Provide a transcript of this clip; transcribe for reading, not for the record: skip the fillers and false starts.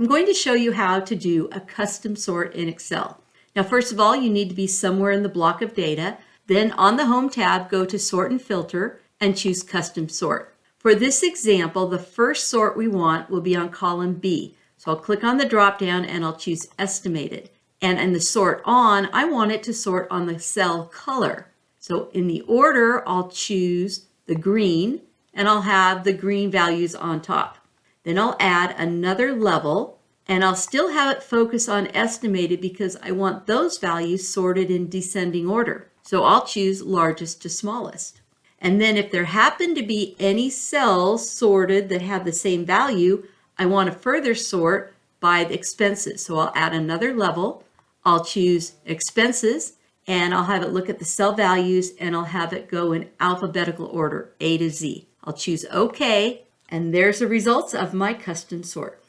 I'm going to show you how to do a custom sort in Excel. Now, first of all, you need to be somewhere in the block of data. Then on the Home tab, go to Sort and Filter and choose Custom Sort. For this example, the first sort we want will be on column B. So I'll click on the drop down and I'll choose Estimated. And in the Sort On, I want it to sort on the cell color. So in the order, I'll choose the green and I'll have the green values on top. Then I'll add another level and I'll still have it focus on estimated because I want those values sorted in descending order. So I'll choose largest to smallest. And then if there happen to be any cells sorted that have the same value, I want to further sort by the expenses. So I'll add another level. I'll choose expenses and I'll have it look at the cell values and I'll have it go in alphabetical order, A to Z. I'll choose OK, and there's the results of my custom sort.